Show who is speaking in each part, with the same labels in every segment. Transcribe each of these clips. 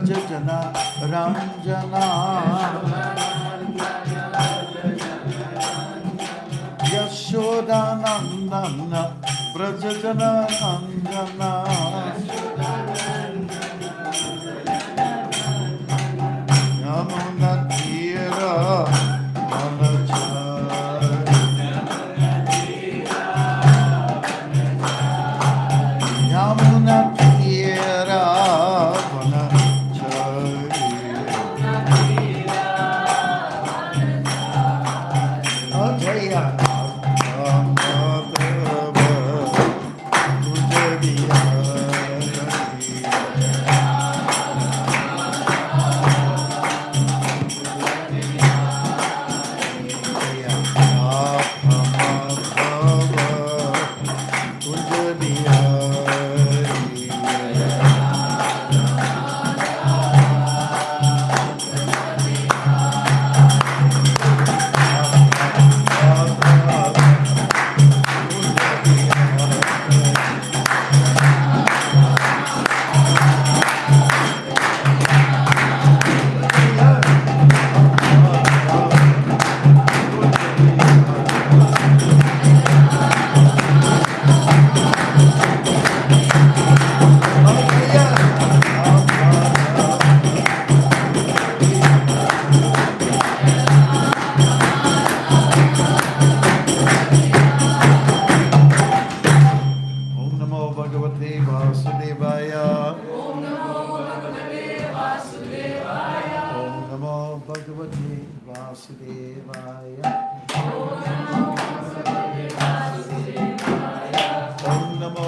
Speaker 1: Brajajana Ranjana Yashodanandana Brajajana Ranjana Yamuna Tira Yamuna Tira Vasudevaya. Om Namo Bhagavate Vasudevaya. Om Namo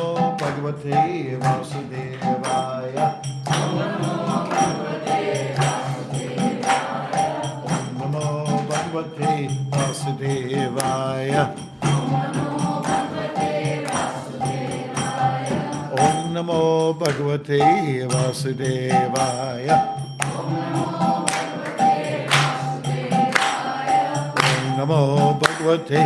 Speaker 1: Bhagavate Vasudevaya. Om Namo Bhagavate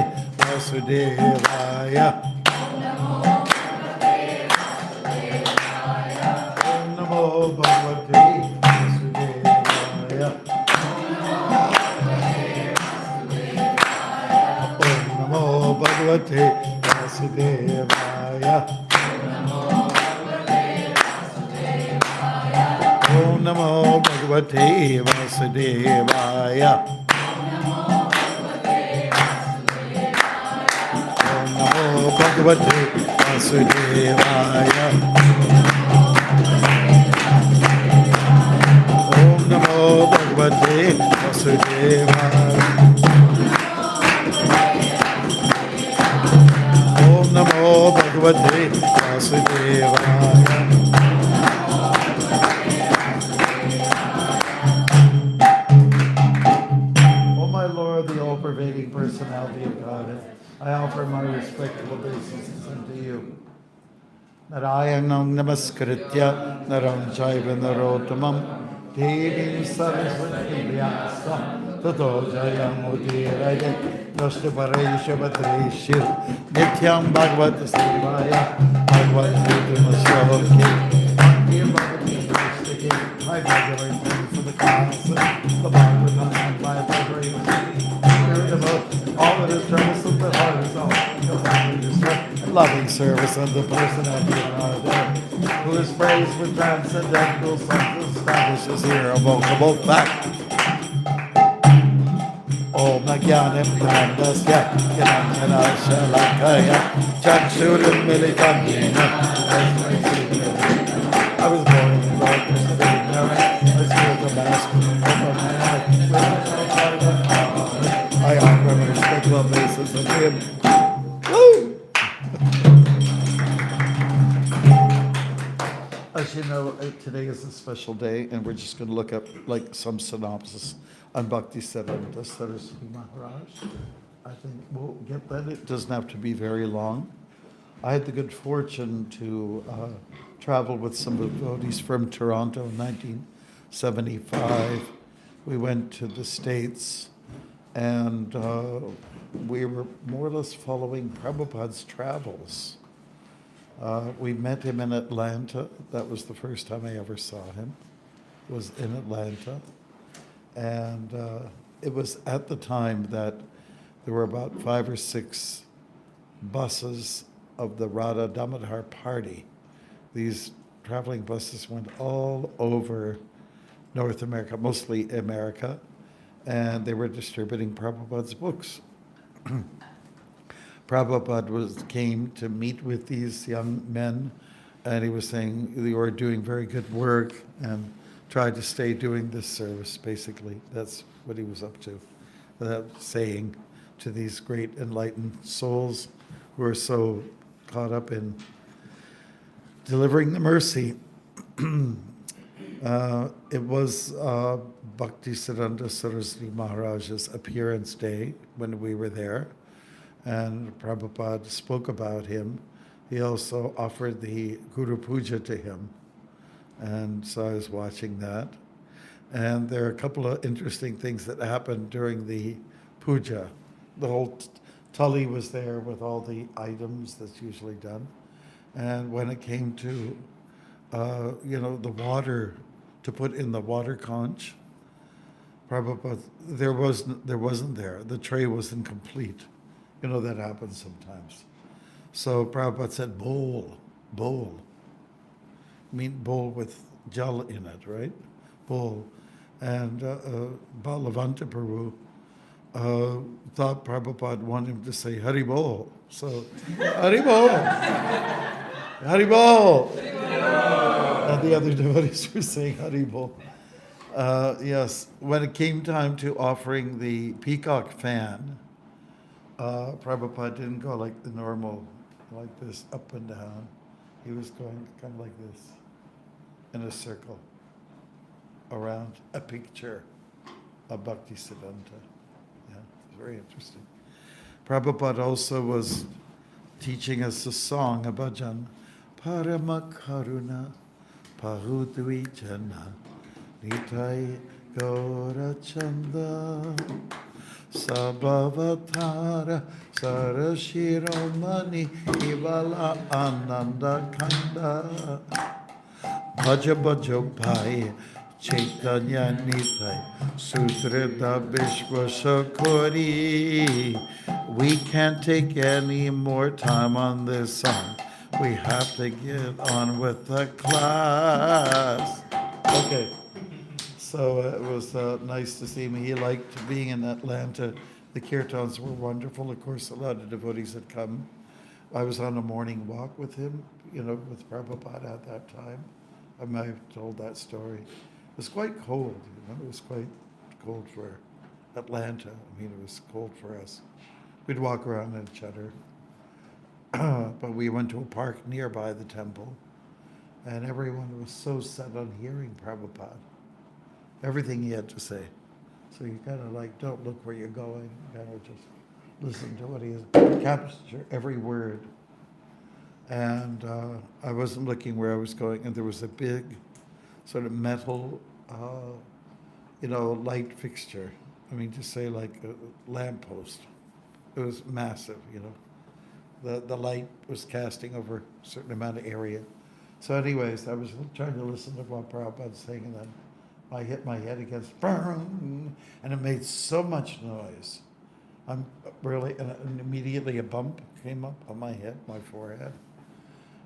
Speaker 1: Vasudevaya. Om Namo Bhagavate Vasudevaya. Om Namo Bhagavate Vasudevaya. Om Namo Bhagavate Vasudevaya. Om Namo Bhagavate Vasudevaya. Pervading personality of God, I offer my respectful obeisances unto you. Narayanam namaskritya naram chaiva narottamam devim saraswati vyasam tato jayam udirayam nashtaparesha bhatreshir nityam bhagavat sevaya bhagavat sutamasyoki I beg your pardon for the cause, the Bhagavatam, my vibration. All that is troublesome, but heart is all. Loving service of the personality of God, who is praised with transcendental substance, establishes irrevocable fact. Om Nagyanim Kandasya Kinanjana Shalakaya Chakshurim Militam Yena. I was born in the darkness of ignorance. I feel the mask over my eyes. I offer my respectful obeisance of him. Woo! As you know, today is a special day, and we're just going to look up like some synopsis on Bhaktimarga Saraswati Maharaj. I think we'll get that. It doesn't have to be very long. I had the good fortune to travel with some devotees from Toronto in 1975. We went to the States, and we were more or less following Prabhupada's travels. We met him in Atlanta. That was the first time I ever saw him. was in Atlanta. And it was at the time that there were about 5 or 6 buses of the Radha Damodar party. These traveling buses went all over North America, mostly America, and they were distributing Prabhupada's books. Prabhupada came to meet with these young men, and he was saying they were doing very good work and tried to stay doing this service, basically. That's what he was up to. That saying to these great enlightened souls who are so caught up in delivering the mercy. It was Bhaktisiddhanta Saraswati Maharaj's appearance day when we were there, and Prabhupada spoke about him. He also offered the Guru Puja to him, and so I was watching that. And there are a couple of interesting things that happened during the puja. The whole tully was there with all the items that's usually done. And when it came to, the water, to put in the water conch, Prabhupada, there wasn't there. The tray wasn't complete. That happens sometimes. So Prabhupada said, bowl. I mean, bowl with jal in it, right? Bowl. And Balavanta Prabhu thought Prabhupada wanted him to say Hari Bol. So, Hari Bol! Hari Bol! And the other devotees were saying Hari Bol. Yes, when it came time to offering the peacock fan, Prabhupada didn't go like the normal, like this, up and down. He was going kind of like this, in a circle, around a picture of Bhaktisiddhanta. Yeah, it's very interesting. Prabhupada also was teaching us a song, a bhajan. Parama Karuna Pahudvi Jana Nitai Gaura Chanda Sabhavatara Sarashiromani Ivala Ananda Kanda Bhaja Bhaja Bhai Chaitanya Nitai Sutrida Vishwa Sakori. We can't take any more time on this song. We have to get on with the class. Okay. So it was nice to see him. He liked being in Atlanta. The kirtans were wonderful. Of course, a lot of devotees had come. I was on a morning walk with him, with Prabhupada at that time. I might have told that story. It was quite cold, It was quite cold for Atlanta. I mean, it was cold for us. We'd walk around in cheddar. But we went to a park nearby the temple, and everyone was so set on hearing Prabhupada. Everything he had to say. So you kind of don't look where you're going, you kind of just listen to what he has, capture every word. And I wasn't looking where I was going, and there was a big sort of metal, light fixture. I mean, just say like a lamppost. It was massive, The light was casting over a certain amount of area. So anyways, I was trying to listen to what Prabhupada was saying, and then I hit my head against, and it made so much noise. And immediately a bump came up on my head, my forehead.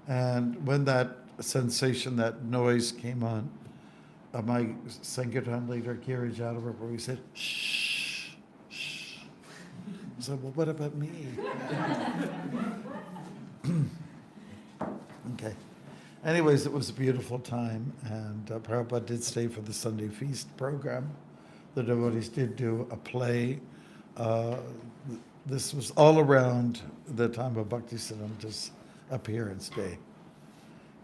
Speaker 1: And when that sensation, that noise came on, my Sankirtan leader, Giri Jadava, he said, shh, shh. I said, well, what about me? Okay. Anyways, it was a beautiful time, and Prabhupada did stay for the Sunday feast program. The devotees did do a play. This was all around the time of Bhaktisiddhanta's appearance day.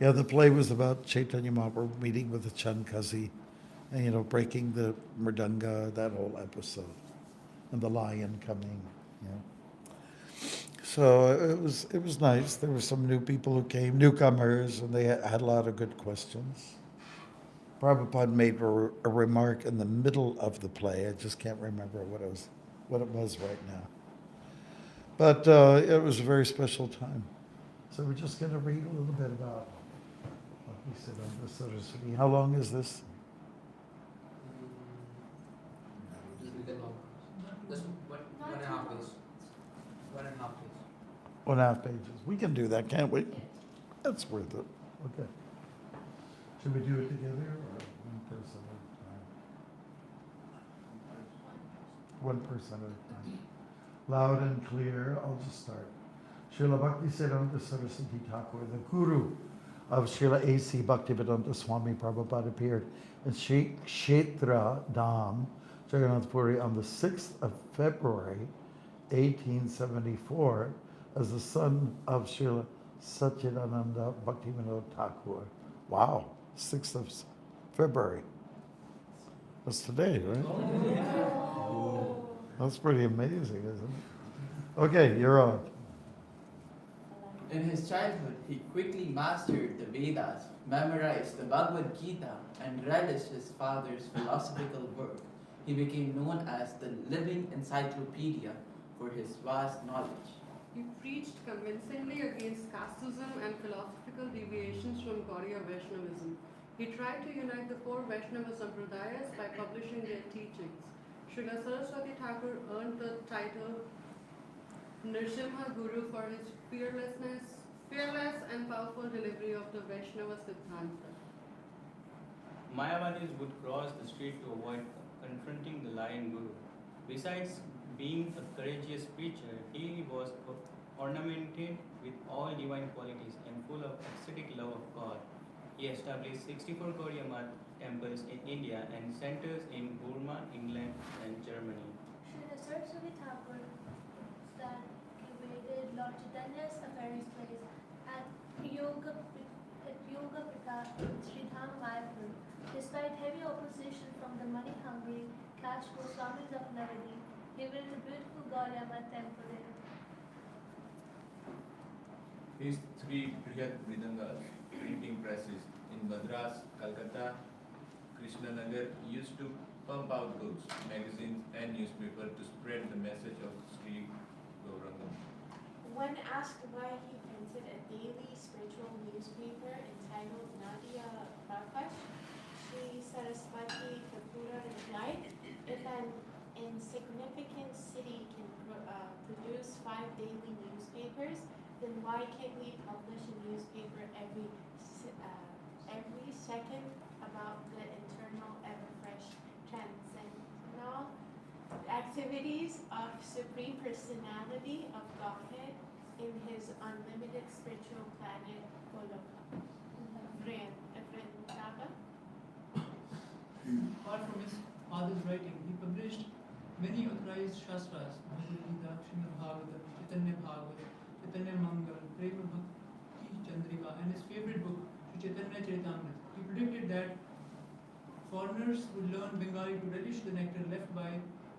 Speaker 1: Yeah, the play was about Chaitanya Mahaprabhu meeting with the Chankazi, and breaking the mridanga, that whole episode, and the lion coming. So it was nice. There were some new people who came, newcomers, and they had a lot of good questions. Prabhupada made a remark in the middle of the play. I just can't remember what it was right now. But it was a very special time. So we're just going to read a little bit about what he said on the Saraswati. How long is this?
Speaker 2: Just one and a half page. 1.5 page.
Speaker 1: 1.5 pages. We can do that, can't we? That's worth it. Okay. Should we do it together or one person at a time? One person at a time. Loud and clear. I'll just start. Srila Bhaktisiddhanta Saraswati Thakur, the guru of Srila A.C. Bhaktivedanta Swami Prabhupada, appeared in Sri Kshetra Dham, Jagannath Puri, on the 6th of February, 1874, as the son of Srila Satchidananda Bhaktivinoda Thakur. Wow, 6th of February. That's today, right? That's pretty amazing, isn't it? Okay, you're on.
Speaker 2: In his childhood, he quickly mastered the Vedas, memorized the Bhagavad Gita, and relished his father's philosophical work. He became known as the living encyclopedia for his vast knowledge.
Speaker 3: He preached convincingly against casteism and philosophical deviations from Gaudiya Vaishnavism. He tried to unite the four Vaishnava Sampradayas by publishing their teachings. Srila Saraswati Thakur earned the title Nrsimha Guru for his fearless and powerful delivery of the Vaishnava Siddhanta.
Speaker 4: Mayavadis would cross the street to avoid confronting the lion guru. Besides being a courageous preacher, he was ornamented with all divine qualities and full of ecstatic love of God. He established 64 Gaudiya Math temples in India and centers in Burma, England, and Germany.
Speaker 5: Srila Saraswati Thakur cultivated Lord Chaitanya's apparent place at Yoga Pita in Sridham, Mayapur. Despite heavy opposition from the money-hungry cash Goswamis of Navadi, he built a beautiful Gaudiya Math temple in
Speaker 6: His three Brihat Mridangas printing presses in Madras, Calcutta, Krishnanagar used to pump out books, magazines and newspaper to spread the message of Sri Gauranga.
Speaker 7: When asked why he printed a daily spiritual newspaper entitled Nadia Prakash, Sri Saraswati Thakur replied, if an insignificant city can produce 5 daily newspapers, then why can't we publish a newspaper every second about the internal ever-fresh transcendental activities of Supreme Personality of Godhead in his unlimited spiritual planet Goloka? Vrindava?
Speaker 8: Apart from his father's writing, he published many authorized shastras, Bhagavad Gita, Srimad Bhagavatam, Chaitanya Bhagavatam, Chaitanya Mangal, Prema Bhakti Chandrika, and his favorite book, Sri Chaitanya Charitamrita. He predicted that foreigners would learn Bengali to relish the nectar left by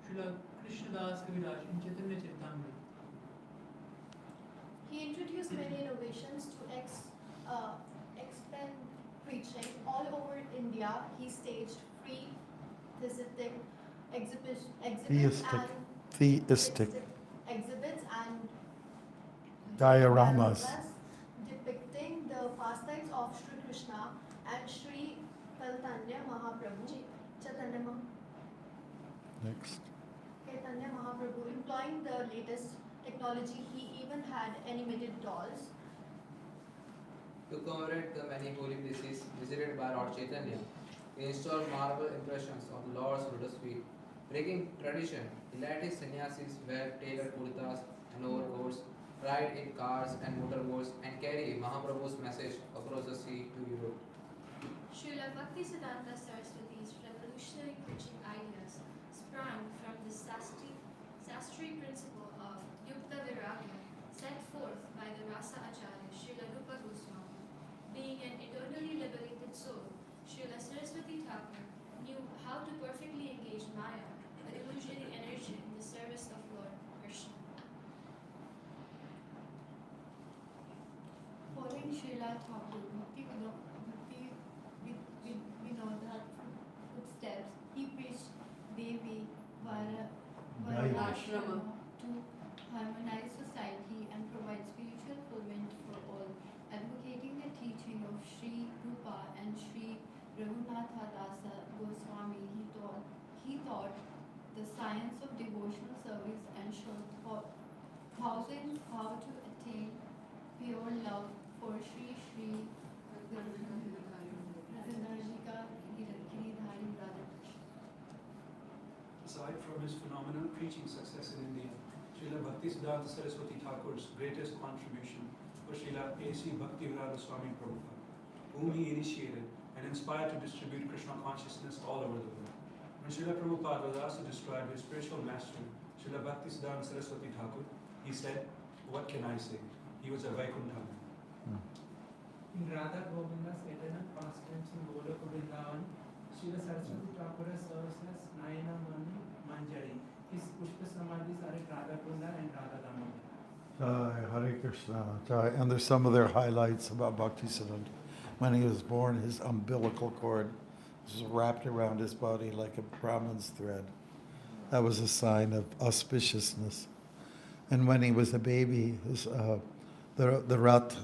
Speaker 8: Srila Krishnadas Kaviraj in Chaitanya Charitamrita.
Speaker 5: He introduced many innovations to expand preaching all over India. He staged free theistic exhibits and
Speaker 1: Dioramas.
Speaker 5: depicting the pastimes of Sri Krishna and Sri Chaitanya Mahaprabhu.
Speaker 1: Next.
Speaker 5: Chaitanya Mahaprabhu, employing the latest technology. He even had animated dolls.
Speaker 2: To commemorate the many holy places visited by Lord Chaitanya, he installed marble impressions of the Lord's lotus feet. Breaking tradition, he let his sannyasis wear tailored kurtas and overcoats, ride in cars and motorboats, and carry Mahaprabhu's message across the sea to Europe.
Speaker 9: Srila Bhaktisiddhanta Saraswati's revolutionary preaching ideas sprang from the Sastri principle of Yukta Viragya set forth by the Rasa Acharya Srila Rupa Goswami. Being an eternally liberated soul, Srila Saraswati Thakur knew how to perfectly engage Maya, the illusory energy, in the service of Lord Krishna.
Speaker 5: Following Srila Thakur, Vinod's footsteps, he preached Devi Varnashrama to harmonize society and provide spiritual fulfillment for all, advocating the teaching of Sri Rupa and Sri Raghunatha Dasa Goswami. He taught
Speaker 9: the science of devotional service and showed thousands how to attain pure love for Sri Sri Radharajika Giridhari Radha Krishna.
Speaker 10: Aside from his phenomenal preaching success in India, Srila Bhaktisiddhanta Saraswati Thakur's greatest contribution was Srila A.C. Bhaktimarga Swami Prabhupada, whom he initiated and inspired to distribute Krishna consciousness all over the world. When Srila Prabhupada was asked to describe his spiritual master, Srila Bhaktisiddhanta Saraswati Thakur, he said, "What can I say? He was a Vaikuntha."
Speaker 11: In Radha Govinda's eternal pastimes in Goloka Vrindavan, Srila Saraswati Thakur serves as Nayana Mani Manjari. His Pushpa Samadhis are at Radha Kunda and Radha Damodar.
Speaker 1: Jai, Hare Krishna, Jai. And there's some of their highlights about Bhaktisiddhanta. When he was born, his umbilical cord was wrapped around his body like a Brahman's thread. That was a sign of auspiciousness. And when he was a baby, the Rat,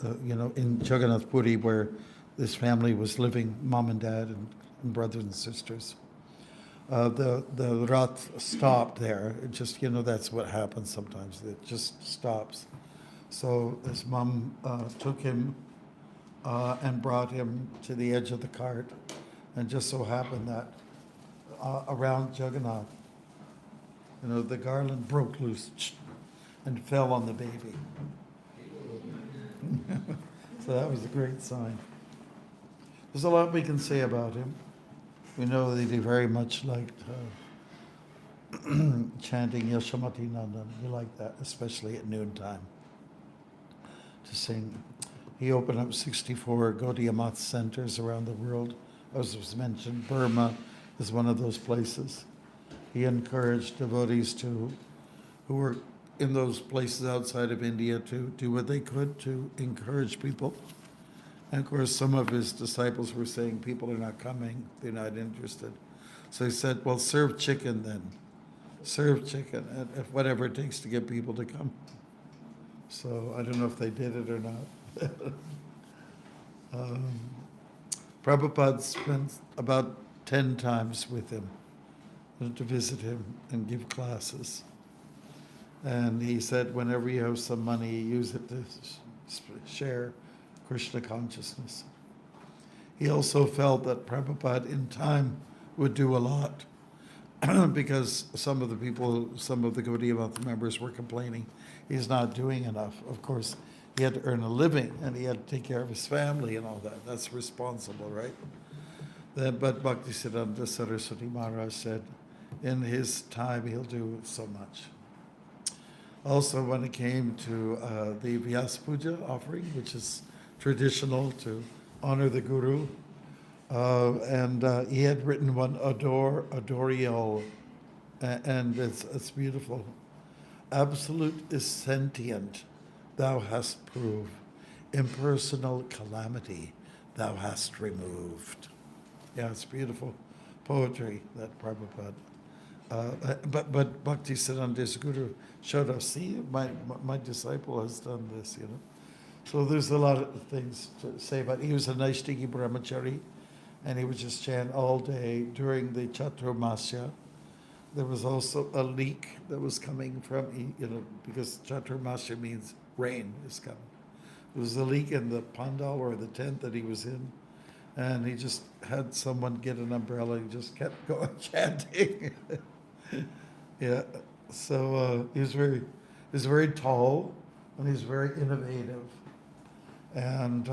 Speaker 1: in Jagannath Puri, where this family was living, mom and dad and brothers and sisters, the Rat stopped there. It just, that's what happens sometimes. It just stops. So his mom took him and brought him to the edge of the cart. And just so happened that around Jagannath, the garland broke loose and fell on the baby. So that was a great sign. There's a lot we can say about him. We know that he very much liked chanting Yashamati Nandan. We like that, especially at noontime, to sing. He opened up 64 Gaudiya Math centers around the world. As was mentioned, Burma is one of those places. He encouraged devotees who were in those places outside of India to do what they could to encourage people. And of course, some of his disciples were saying, people are not coming, they're not interested. So he said, well, serve chicken then. Serve chicken, and if whatever it takes to get people to come. So I don't know if they did it or not. Prabhupada spent about 10 times with him to visit him and give classes. And he said, whenever you have some money, use it to share Krishna consciousness. He also felt that Prabhupada in time would do a lot because some of the Gaudiya Math members were complaining he's not doing enough. Of course, he had to earn a living and he had to take care of his family and all that. That's responsible, right? But Bhaktisiddhanta Saraswati Maharaj said, in his time, he'll do so much. Also, when it came to the Vyas Puja offering, which is traditional to honor the Guru, and he had written one, Adoriol, and it's beautiful. Absolute is sentient, thou hast proved. Impersonal calamity, thou hast removed. Yeah, it's beautiful poetry, that Prabhupada. But Bhaktisiddhanta's Guru showed us, see, my disciple has done this, So there's a lot of things to say about it. He was a Naishtiki brahmachari, and he would just chant all day during the Chaturmasya. There was also a leak that was coming from, because Chaturmasya means rain is coming. There was a leak in the pandal or the tent that he was in, and he just had someone get an umbrella. He just kept going chanting. Yeah, so he's very tall, and he's very innovative. And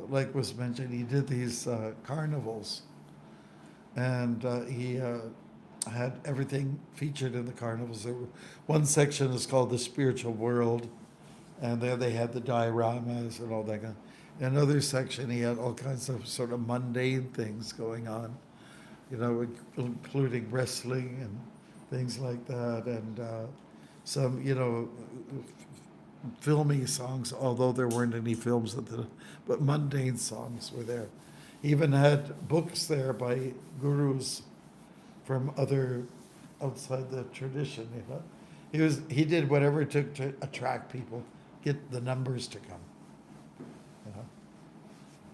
Speaker 1: like was mentioned, he did these carnivals, and he had everything featured in the carnivals. One section is called the spiritual world, and there they had the dioramas and all that kind. Another section, he had all kinds of sort of mundane things going on, including wrestling and things like that, and some, filmy songs, although there weren't any films but mundane songs were there. He even had books there by gurus from other outside the tradition, He did whatever it took to attract people, get the numbers to come.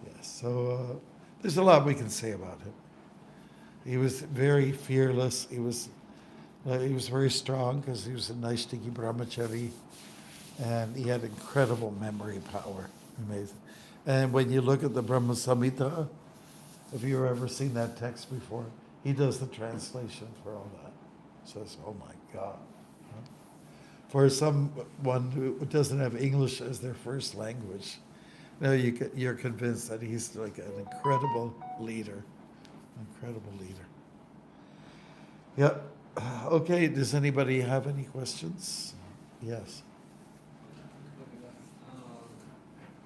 Speaker 1: Yes, so there's a lot we can say about him. He was very fearless. He was He was very strong because he was a Naishtiki brahmachari, and he had incredible memory power. Amazing. And when you look at the Brahma Samhita, if you've ever seen that text before, he does the translation for all that. Says, oh my God. For someone who doesn't have English as their first language, you're convinced that he's like an incredible leader. Incredible leader. Yep. Okay, does anybody have any questions? Yes.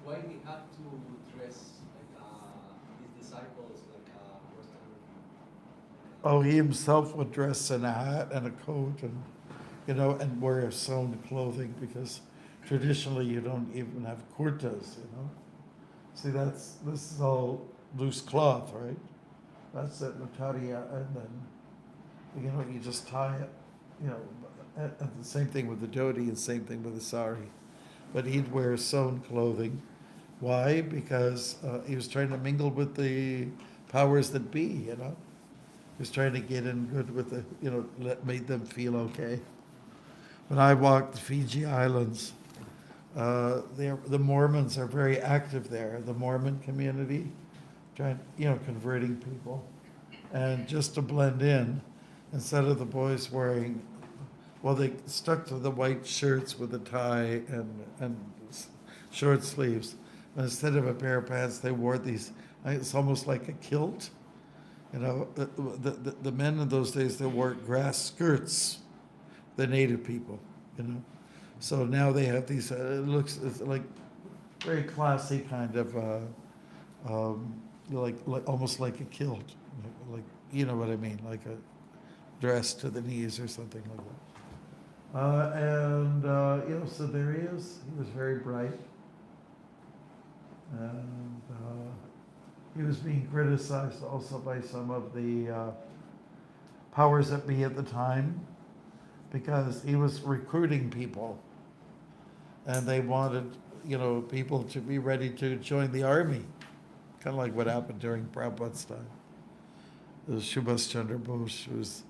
Speaker 12: Why he had to dress like his disciples like Western?
Speaker 1: Oh, he himself would dress in a hat and a coat and, and wear sewn clothing because traditionally you don't even have kurtas, See, this is all loose cloth, right? That's it, Nataria, and then, you just tie it, and the same thing with the dhoti and same thing with the sari. But he'd wear sewn clothing. Why? Because he was trying to mingle with the powers that be, He was trying to get in good with the, made them feel okay. When I walked the Fiji Islands, the Mormons are very active there, the Mormon community, trying, converting people. And just to blend in, instead of the boys wearing, they stuck to the white shirts with a tie and short sleeves. And instead of a pair of pants, they wore these, it's almost like a kilt. The men in those days, they wore grass skirts, the native people, So now they have these, it's like very classy kind of, like almost like a kilt, like, you know what I mean, like a dress to the knees or something like that. So there he is. He was very bright. And he was being criticized also by some of the powers that be at the time because he was recruiting people. And they wanted, people to be ready to join the army. Kind of like what happened during Prabhupada's time. There was Subhas Chandra Bose, who was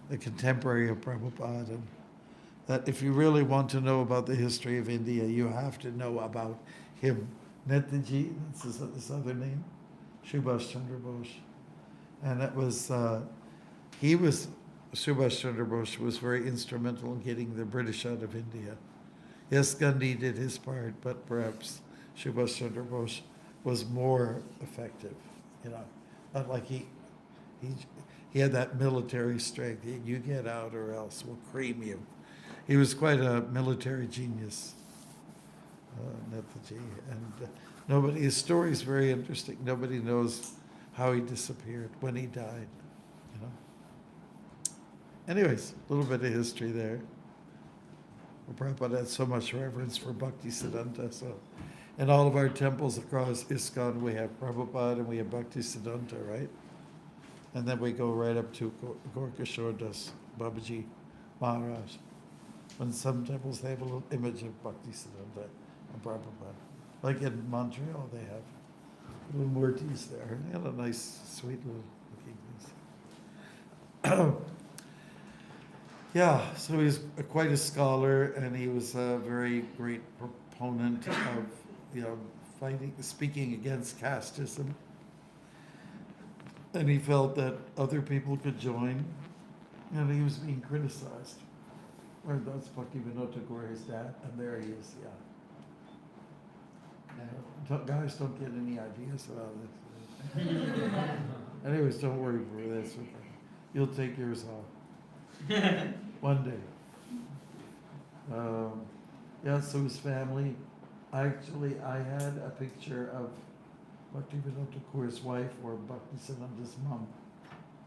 Speaker 1: a contemporary of Prabhupada. And that if you really want to know about the history of India, you have to know about him. Netaji, that's his other name, Subhas Chandra Bose. And it was, Subhas Chandra Bose was very instrumental in getting the British out of India. Yes, Gandhi did his part, but perhaps Subhas Chandra Bose was more effective, not like he had that military strength. You get out or else we'll cream you. He was quite a military genius, Netaji. And his story is very interesting. Nobody knows how he disappeared, when he died, Anyways, a little bit of history there. Prabhupada had so much reverence for Bhaktisiddhanta, so in all of our temples across ISKCON, we have Prabhupada and we have Bhaktisiddhanta, right? And then we go right up to Gorkishore Das, Babaji Maharaj. In some temples, they have a little image of Bhaktisiddhanta and Prabhupada. Like in Montreal, they have little murtis there. They have a nice, sweet little looking things. Yeah, so he's quite a scholar, and he was a very great proponent of, speaking against casteism. And he felt that other people could join, and he was being criticized. Or that's Bhaktivinoda Thakur, his dad, and there he is, Guys, don't get any ideas about this. Anyways, don't worry for this. You'll take yours off. One day. So his family. I had a picture of Bhaktivinoda Thakur's wife or Bhaktisiddhanta's mom.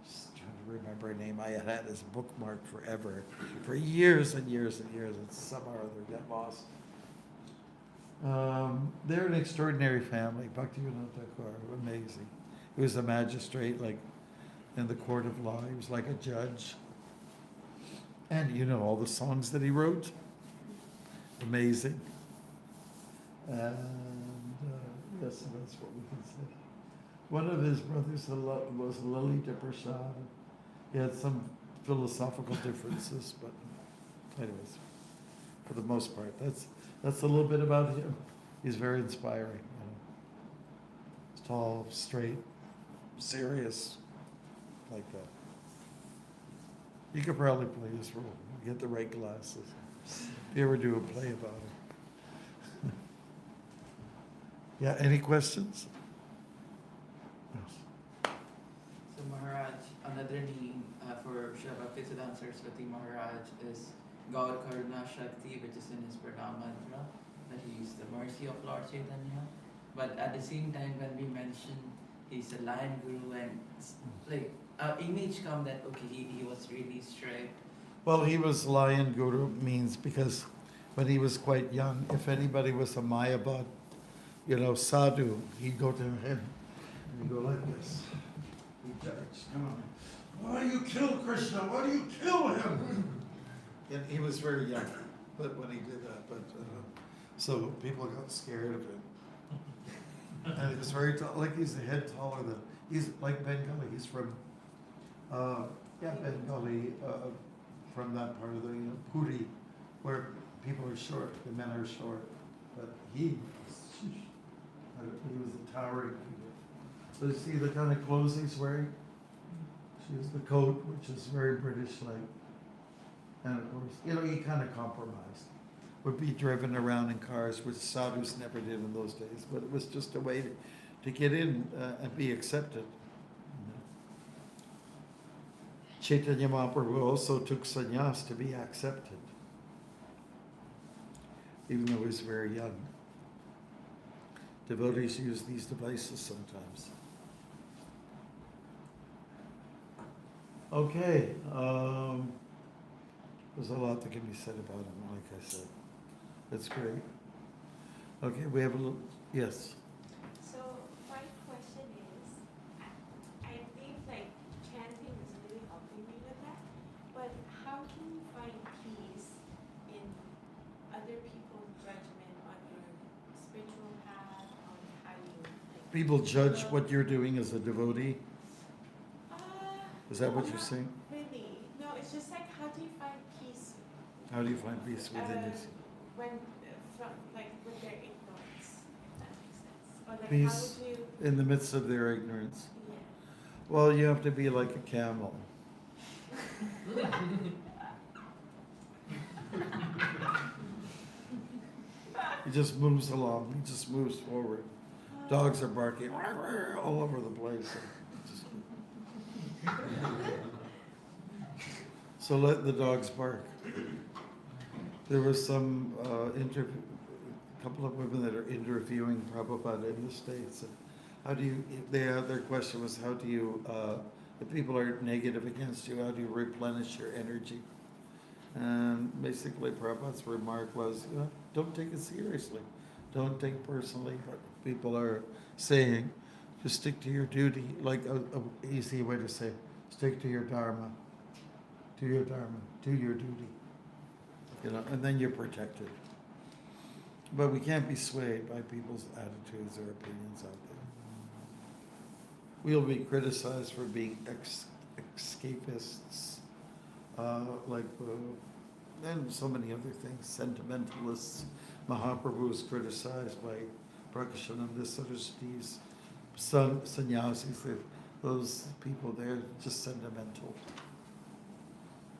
Speaker 1: Just trying to remember her name. I had his bookmark forever, for years and years and years, and somehow or other got lost. They're an extraordinary family. Bhaktivinoda Thakur, amazing. He was a magistrate, like in the court of law. He was like a judge. And all the songs that he wrote. Amazing. And yes, that's what we can say. One of his brothers was Lalita Prasad. He had some philosophical differences, but anyways, for the most part, that's a little bit about him. He's very inspiring. You know. He's tall, straight, serious, like that. You could probably play his role. Get the right glasses. If you ever do a play about it. Yeah, any questions? Yes.
Speaker 13: So Maharaj, another name for Srila Bhaktisiddhanta Saraswati Maharaj is Gaur Karuna Shakti, which is in his Pradhan mantra, that he is the mercy of Lord Chaitanya. But at the same time, when we mention he's a lion guru, and like image come that okay, he was really strict.
Speaker 1: Well, he was lion guru means because when he was quite young, if anybody was a Mayabad, sadhu, he'd go to him and he'd go like this. He'd judge, come on. Why do you kill Krishna? Why do you kill him? And he was very young, but when he did that, so people got scared of him. And he was very tall, like he's a head taller than, he's like Bengali, he's from, Bengali, from that part of the, Puri, where people are short, the men are short. But he was a towering figure. So you see the kind of clothes he's wearing? She has the coat, which is very British-like. And of course, he kind of compromised. Would be driven around in cars, which sadhus never did in those days, but it was just a way to get in and be accepted. Chaitanya Mahaprabhu also took sannyas to be accepted, even though he was very young. Devotees use these devices sometimes. Okay, there's a lot that can be said about him, like I said. That's great. Okay, we have a little, yes.
Speaker 7: So my question is, I think like chanting is really helping me with that, but how can you find peace in other people's judgment on your spiritual path, on how you like
Speaker 1: People judge what you're doing as a devotee. Is that
Speaker 7: no,
Speaker 1: what you're
Speaker 7: not
Speaker 1: saying?
Speaker 7: Really. No, it's just like how do you find peace
Speaker 1: How do you find peace within yourself?
Speaker 7: when from like with their ignorance, if that makes sense. Or like
Speaker 1: Peace
Speaker 7: how would you
Speaker 1: in the midst of their ignorance.
Speaker 7: yeah.
Speaker 1: Well, you have to be like a camel. He just moves along. He just moves forward. Dogs are barking all over the place. So let the dogs bark. There was some a couple of women that are interviewing Prabhupada in the States. And how do you, their question was, how do you, if people are negative against you, how do you replenish your energy? And basically Prabhupada's remark was, don't take it seriously. Don't take it personally what people are saying. Just stick to your duty, like a easy way to say, stick to your dharma. Do your dharma, do your duty. And then you're protected. But we can't be swayed by people's attitudes or opinions out there. We'll be criticized for being escapists, and so many other things, sentimentalists. Mahaprabhu was criticized by Prakashananda Saraswati's sannyasis. Those people, they're just sentimental.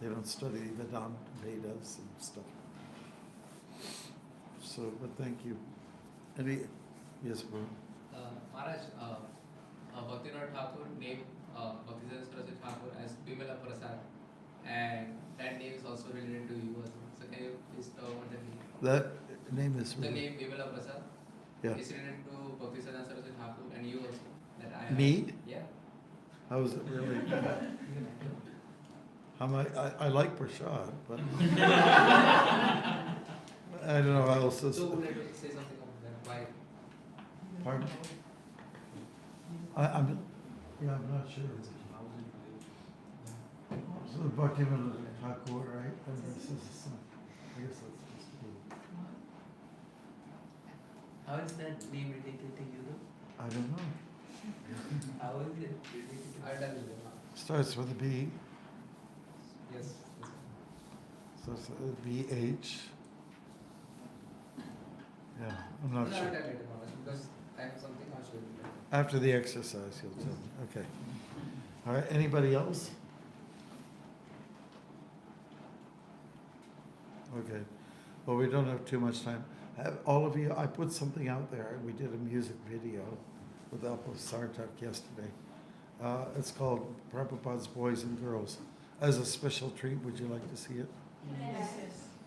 Speaker 1: They don't study Vedanta, Vedas and stuff. So, but thank you. Yes, bro.
Speaker 2: Maharaj, Bhaktivinoda Thakur named Bhaktisiddhanta Saraswati Thakur as Bimala Prasad, and that name is also related to you also. So can you please talk about the name?
Speaker 1: That name is
Speaker 2: The name Bimala Prasad
Speaker 1: yeah.
Speaker 2: is related to Bhaktisiddhanta Saraswati Thakur and you also. That I
Speaker 1: Me?
Speaker 2: Yeah.
Speaker 1: How is it really? I like prasad, but I don't know how else to
Speaker 2: So would like to say something about that? Why?
Speaker 1: Pardon? I'm not sure. So Bhaktivinoda Thakur, right? And this is his son. I guess that's supposed to be.
Speaker 13: How is that name related to you though?
Speaker 1: I don't know.
Speaker 13: How is it related to
Speaker 2: I'll tell you.
Speaker 1: Starts with a B. So it's VH. Yeah, I'm not
Speaker 2: I'll
Speaker 1: sure.
Speaker 2: tell later, Maharaj, because I have something I'll show you later.
Speaker 1: After the exercise, you'll tell me. Okay. All right, anybody else? Okay. Well, we don't have too much time. Have all of you, I put something out there. We did a music video with the help of Sartak yesterday. It's called Prabhupada's Boys and Girls. As a special treat, would you like to see it?
Speaker 7: Yes.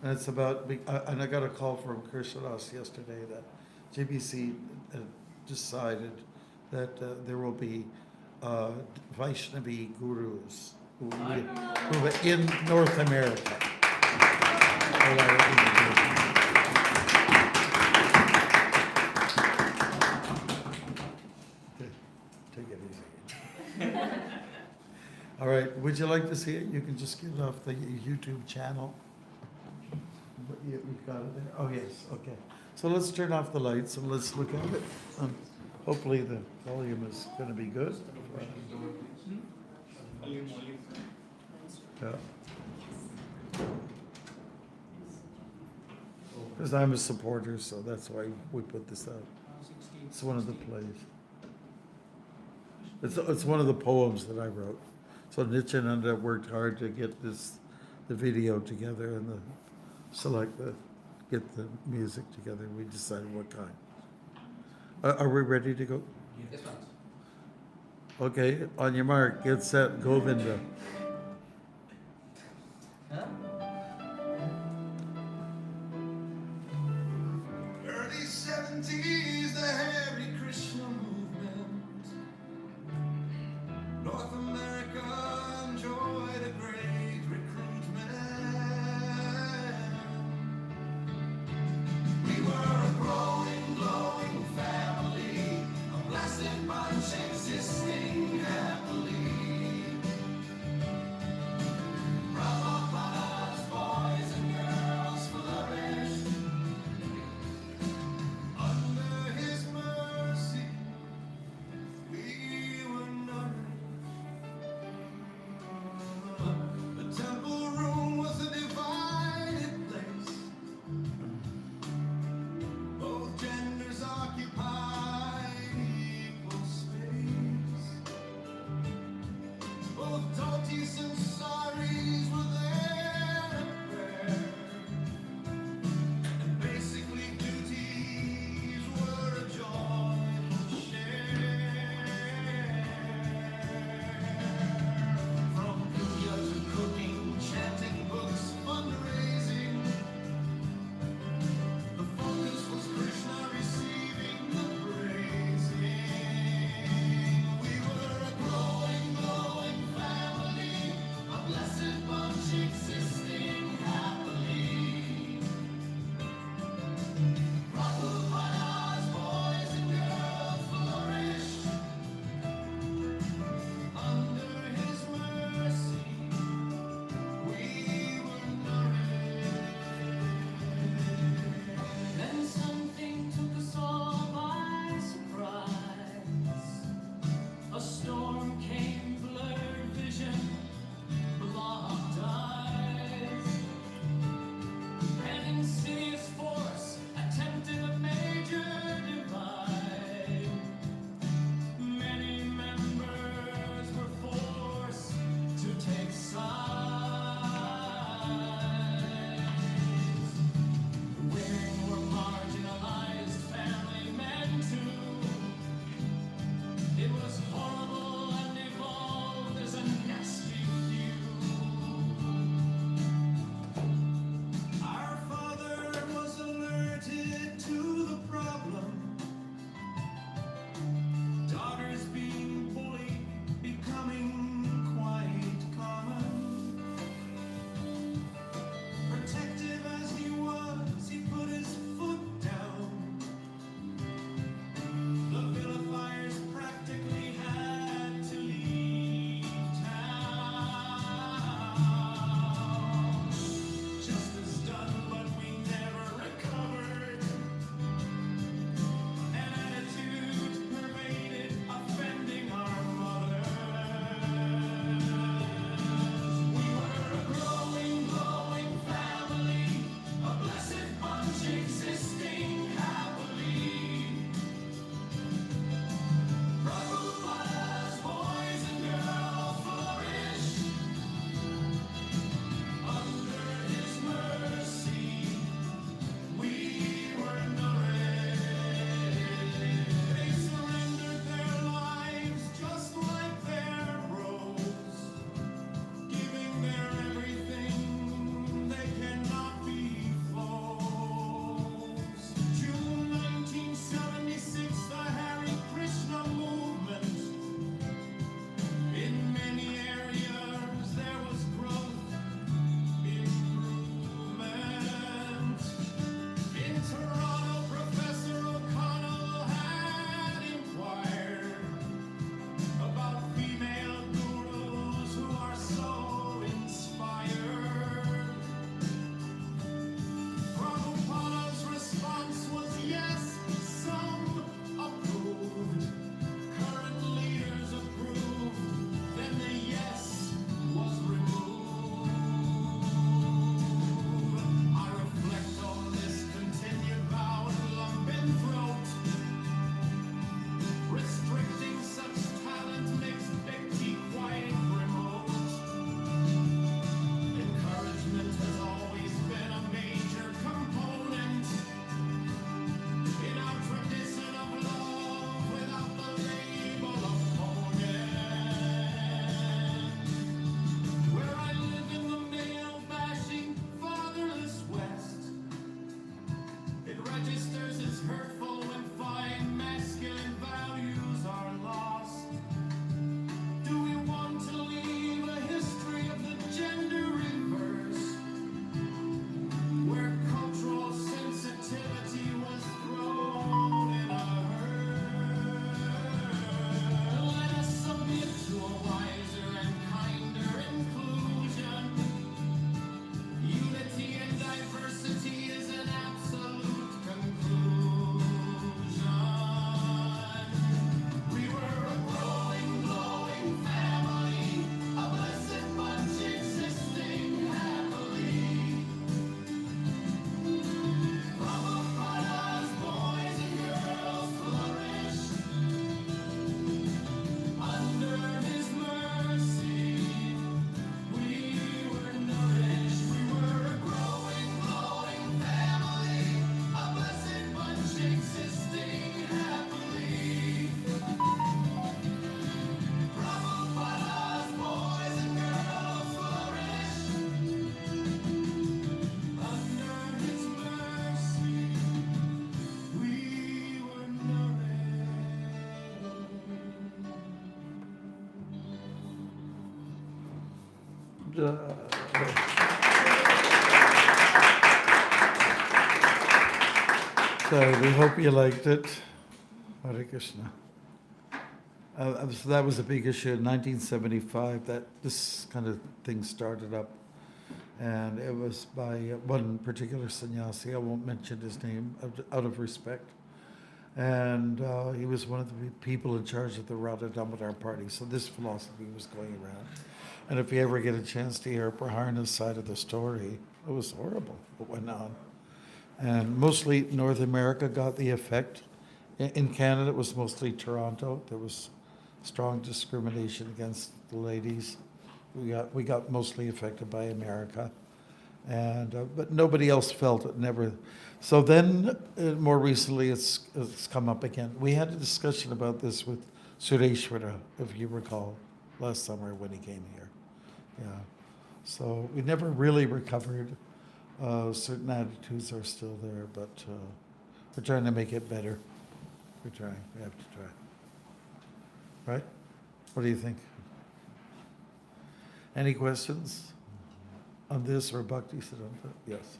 Speaker 1: And it's about, and I got a call from Krishnadas yesterday that JBC decided that there will be Vaishnavi gurus who will in North America. Take it easy. All right, would you like to see it? You can just get it off the YouTube channel. You've got it there? Oh, yes, okay. So let's turn off the lights and let's look at it. Hopefully the volume is going to be good. Yeah. Because I'm a supporter, so that's why we put this out. It's one of the plays. It's one of the poems that I wrote. So Nityananda worked hard to get the video together and get the music together. We decided what kind. Are we ready to go?
Speaker 2: Yes, Maharaj.
Speaker 1: Okay, on your mark, get set, Govinda.
Speaker 14: Early 70s, the Hare Krishna movement. North America enjoyed a great recruitment. We were a growing, glowing family, a blessed bunch existing happily. Prabhupada's boys and girls flourished under
Speaker 1: So we hope you liked it. Hare Krishna. So that was a big issue in 1975 that this kind of thing started up. And it was by one particular sannyasi. I won't mention his name out of respect. And he was one of the people in charge of the Radha Damodar party. So this philosophy was going around. And if you ever get a chance to hear Praharna's side of the story, it was horrible what went on. And mostly North America got the effect. In Canada, it was mostly Toronto. There was strong discrimination against the ladies. We got mostly affected by America. And but nobody else felt it, never. So then, more recently, it's come up again. We had a discussion about this with Sureshwara, if you recall, last summer when he came here. Yeah. So we never really recovered. Certain attitudes are still there, but we're trying to make it better. We're trying. We have to try. Right? What do you think? Any questions on this or Bhakti Siddhanta? Yes.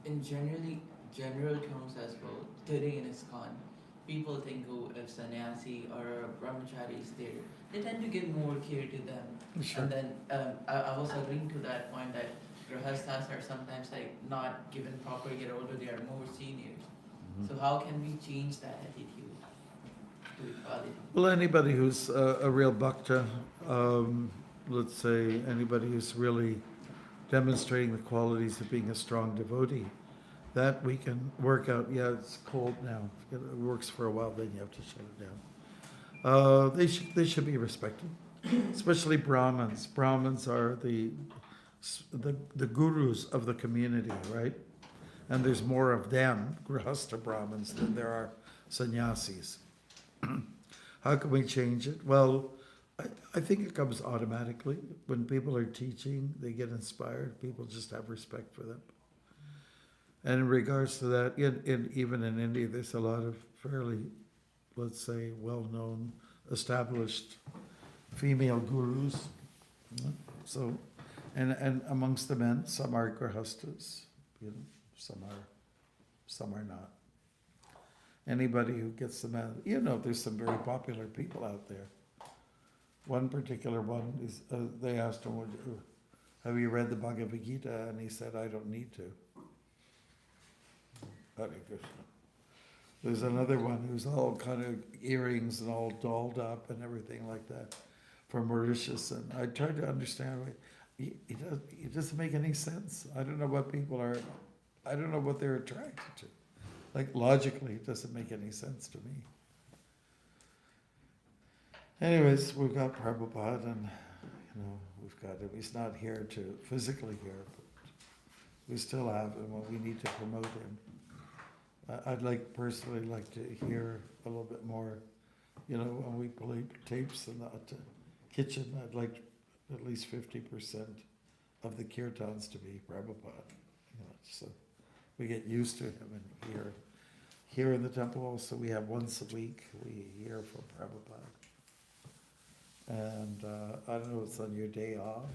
Speaker 13: In general terms as well, today in ISKCON, people think, oh, if sannyasi or a brahmachari is there, they tend to give more care to them.
Speaker 1: Sure.
Speaker 13: And then I was agreeing to that point that grahasthas are sometimes like not given proper care, although they are more seniors. So how can we change that attitude to equality?
Speaker 1: Well, anybody who's a real bhakta, let's say anybody who's really demonstrating the qualities of being a strong devotee, that we can work out. Yeah, it's cold now. It works for a while, then you have to shut it down. They should be respected, especially Brahmins. Brahmins are the gurus of the community, right? And there's more of them, Grihastha Brahmins, than there are sannyasis. How can we change it? Well, I think it comes automatically. When people are teaching, they get inspired. People just have respect for them. And in regards to that, even in India, there's a lot of fairly, let's say, well-known, established female gurus. So, and amongst the men, some are grihasthas, some are not. Anybody who gets them out, there's some very popular people out there. One particular one is, they asked him, have you read the Bhagavad Gita? And he said, I don't need to. Hare Krishna. There's another one who's all kind of earrings and all dolled up and everything like that from Mauritius. And I tried to understand why it doesn't make any sense. I don't know what I don't know what they're attracted to. Like logically, it doesn't make any sense to me. Anyways, we've got Prabhupada and, we've got him. He's not here physically here, but we still have him and we need to promote him. I'd personally like to hear a little bit more, when we play tapes in the kitchen, I'd like at least 50% of the kirtans to be Prabhupada. So we get used to him and here in the temple also we have once a week we hear from Prabhupada. And I don't know if it's on your day off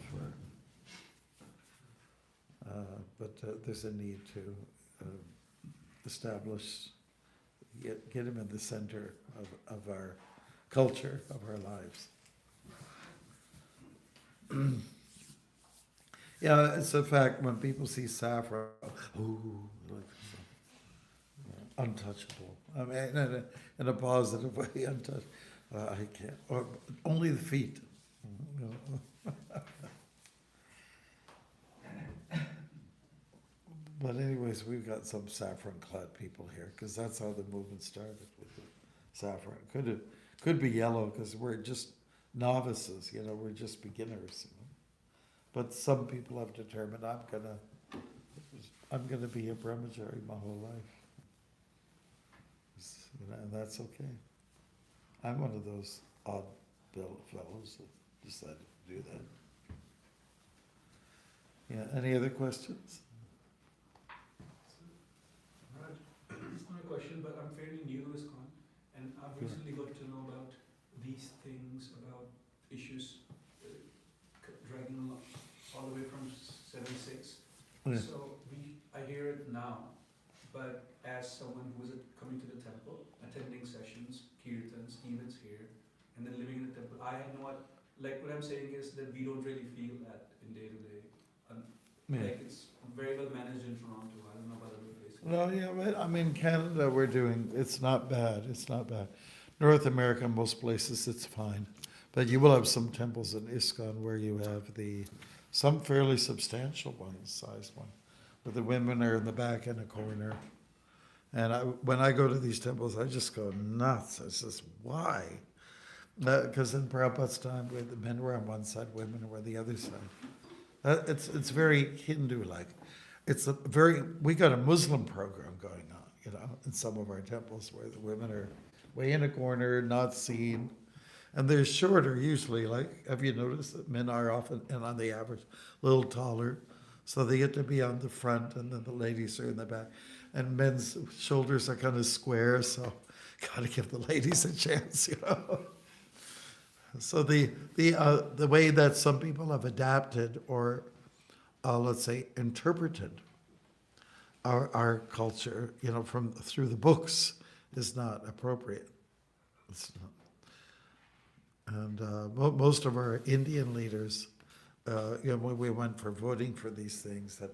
Speaker 1: but there's a need to establish, get him in the center of our culture, of our lives. Yeah, it's a fact when people see saffron, untouchable. I mean, in a positive way, untouchable. I can't, or only the feet. But anyways, we've got some saffron-clad people here, because that's how the movement started with the saffron. Could be yellow, because we're just novices, we're just beginners. But some people have determined I'm gonna be a brahmachari my whole life, and that's okay. I'm one of those odd fellows that decided to do that. Yeah. Any other questions?
Speaker 10: It's not a question, but I'm fairly new to ISKCON, and I've recently got to know about these things, about issues dragging along,
Speaker 1: Yeah.
Speaker 10: So I hear it now, but as someone who is coming to the temple, attending sessions, kirtans, events here, and then living in the temple, I know what, like what I'm saying is that we don't really feel that in day to day.
Speaker 1: Yeah.
Speaker 10: Like it's very well managed in Toronto. I don't know about other places.
Speaker 1: No, yeah, but I mean, Canada, it's not bad, it's not bad. North America, most places, it's fine. But you will have some temples in ISKCON where you have some fairly substantial ones, sized one, where the women are in the back in a corner. And when I go to these temples, I just go nuts. I says, why? Because in Prabhupada's time, where the men were on one side, women were on the other side. It's very Hindu-like. We got a Muslim program going on, in some of our temples where the women are way in a corner, not seen. And they're shorter usually, like, have you noticed that men are often, and on the average, a little taller. So they get to be on the front and then the ladies are in the back. And men's shoulders are kind of square, so gotta give the ladies a chance, So the way that some people have adapted or, let's say, interpreted our culture, through the books is not appropriate. It's not. And most of our Indian leaders, when we went for voting for these things, that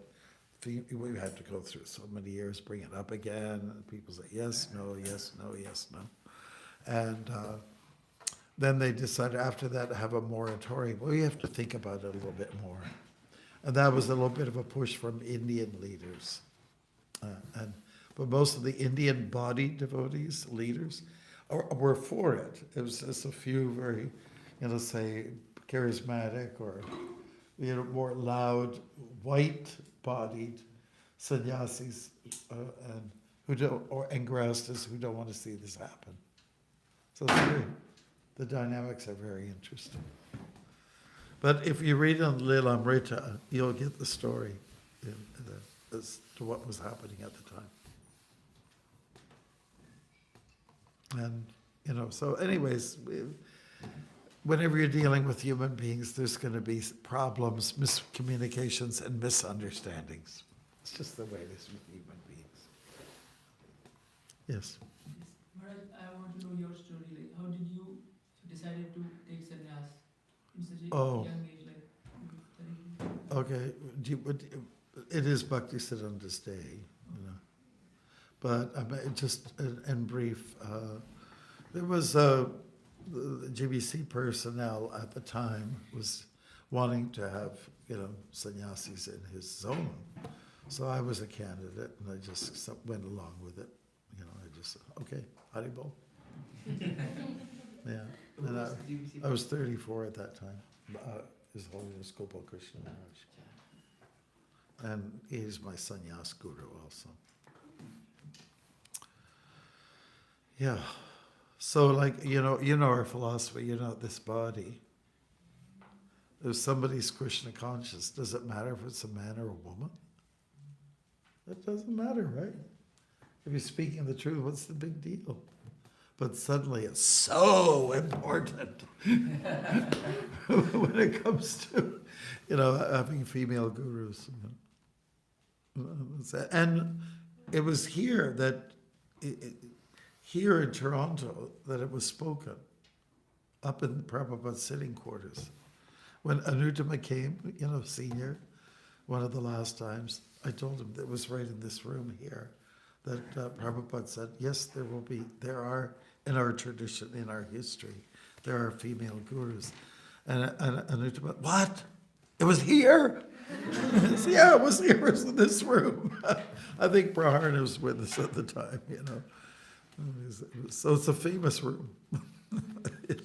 Speaker 1: we had to go through so many years, bring it up again, and people say yes, no, yes, no, yes, no. And then they decided after that to have a moratorium. Well, you have to think about it a little bit more. And that was a little bit of a push from Indian leaders. But most of the Indian body devotees, leaders, were for it. It was just a few very, say, charismatic or, more loud, white-bodied sannyasis and grastas who don't want to see this happen. So the dynamics are very interesting. But if you read on Lilamrita, you'll get the story as to what was happening at the time. And, so anyways, whenever you're dealing with human beings, there's going to be problems, miscommunications, and misunderstandings. It's just the way it is with human beings. Yes?
Speaker 8: Maharaj, I want to know your story. Like, how did you decided to take sannyas in such a young age?
Speaker 1: Okay. It is Bhaktisiddhanta's day, But just in brief, there was the GBC personnel at the time was wanting to have, sannyasis in his zone. So I was a candidate, and I just went along with it. I just said, okay, Haribol. Yeah. And I was 34 at that time. His Holiness Gopal Krishna Maharaj. And he's my sannyas guru also. Yeah. So like, our philosophy, this body. If somebody's Krishna conscious, does it matter if it's a man or a woman? It doesn't matter, right? If you're speaking the truth, what's the big deal? But suddenly it's so important when it comes to, having female gurus. And it was here here in Toronto that it was spoken, up in Prabhupada's sitting quarters. When Anutama came, senior, one of the last times, I told him that it was right in this room here, that Prabhupada said, yes, there are, in our tradition, in our history, there are female gurus. And Anutama, what? It was here? So, yeah, it was here, it was in this room. I think Praharna was with us at the time, So it's a famous room, to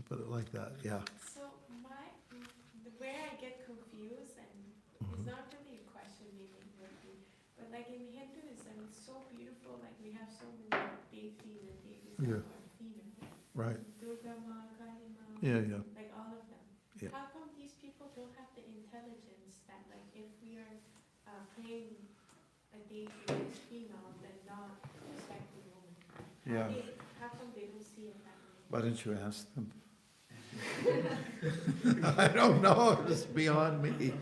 Speaker 1: put it like that, yeah.
Speaker 7: So where I get confused, and it's not really a question maybe, but like in Hinduism, it's so beautiful, like we have so many deities and deities that are female.
Speaker 1: Right.
Speaker 7: Durga Ma, Kali Ma,
Speaker 1: Yeah.
Speaker 7: like all of them.
Speaker 1: Yeah.
Speaker 7: How come these people don't have the intelligence that like if we are praying a deity that is female, then not respecting women?
Speaker 1: Yeah.
Speaker 7: How come they don't see it that way?
Speaker 1: Why don't you ask them? I don't know, it's beyond me.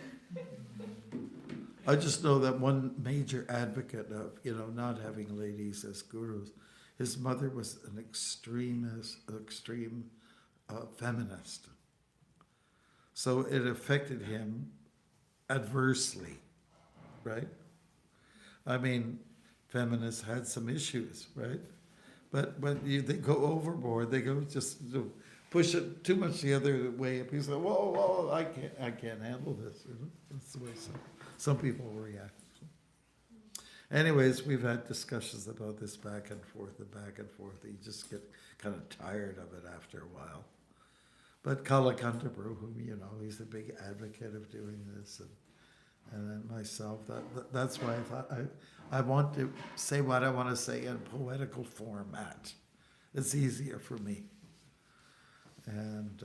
Speaker 1: I just know that one major advocate of, not having ladies as gurus, his mother was an extreme feminist. So it affected him adversely, right? I mean, feminists had some issues, right? But when they go overboard, they go just push it too much the other way. He's like, whoa, I can't handle this. That's the way some people react. Anyways, we've had discussions about this back and forth. You just get kind of tired of it after a while. But Kalakantabru, whom you know, he's a big advocate of doing this, and then myself. That's why I thought I want to say what I want to say in poetical format. It's easier for me. And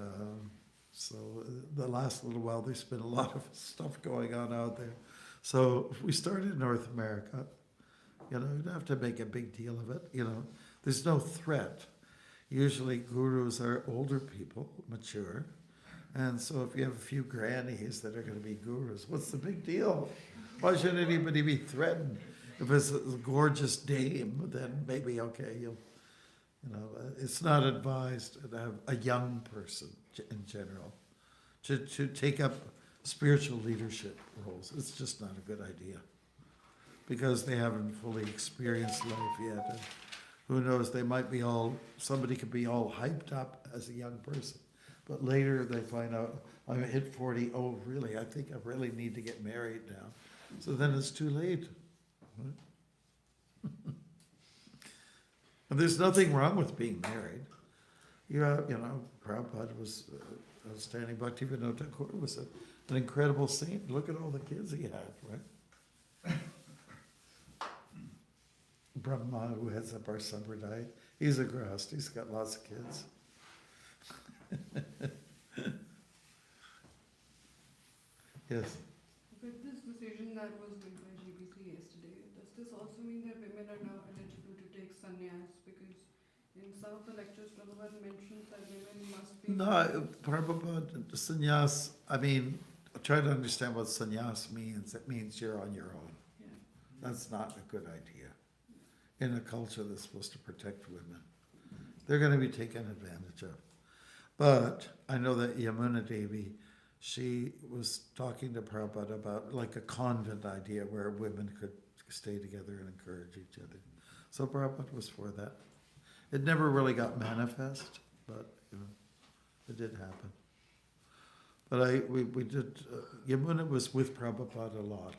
Speaker 1: so the last little while, there's been a lot of stuff going on out there. So if we start in North America, you don't have to make a big deal of it. There's no threat. Usually gurus are older people, mature. And so if you have a few grannies that are going to be gurus, what's the big deal? Why should anybody be threatened? If it's a gorgeous dame, then maybe, okay, it's not advised to have a young person in general to take up spiritual leadership roles. It's just not a good idea because they haven't fully experienced life yet. And who knows, somebody could be all hyped up as a young person, but later they find out, I hit 40, oh really, I think I really need to get married now. So then it's too late. And there's nothing wrong with being married. Prabhupada was outstanding. Bhaktivinoda Thakur was an incredible saint. Look at all the kids he had, right? Brahma, who heads up our Sampradaya, he's a grahast. He's got lots of kids. Yes.
Speaker 3: With this decision that was made by GBC yesterday, does this also mean that women are now eligible to take sannyas? Because in some of the lectures, Prabhupada mentions that women must be...
Speaker 1: No, Prabhupada, sannyas, try to understand what sannyas means. It means you're on your own.
Speaker 3: Yeah.
Speaker 1: That's not a good idea. In a culture that's supposed to protect women, they're going to be taken advantage of. But I know that Yamuna Devi, she was talking to Prabhupada about like a convent idea where women could stay together and encourage each other. So Prabhupada was for that. It never really got manifest, but it did happen. But we did, Yamuna was with Prabhupada a lot,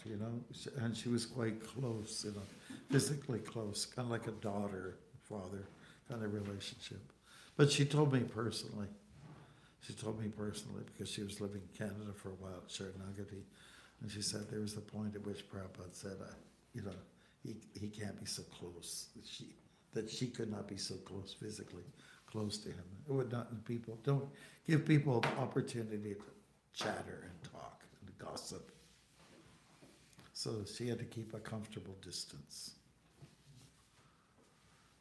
Speaker 1: and she was quite close, physically close, kind of like a daughter, father kind of relationship. But she told me personally because she was living in Canada for a while at Sharanagati, and she said there was a point at which Prabhupada said, he can't be so close, that she could not be so close physically, close to him. It would not, don't give people the opportunity to chatter and talk and gossip. So she had to keep a comfortable distance.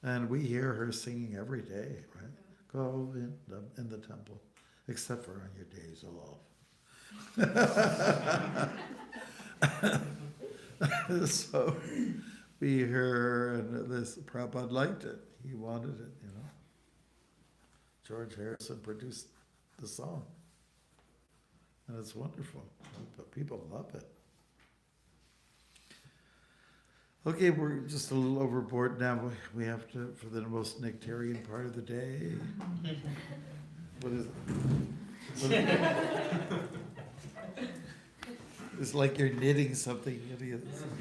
Speaker 1: And we hear her singing every day, right? Go in the temple, except for on your days off. So we hear her, and this Prabhupada liked it. He wanted it, George Harrison produced the song. And it's wonderful. But people love it. Okay, we're just a little overboard now. We have to, for the most nectarian part of the day. What is it? It's like you're knitting something.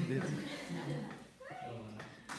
Speaker 1: Knitting.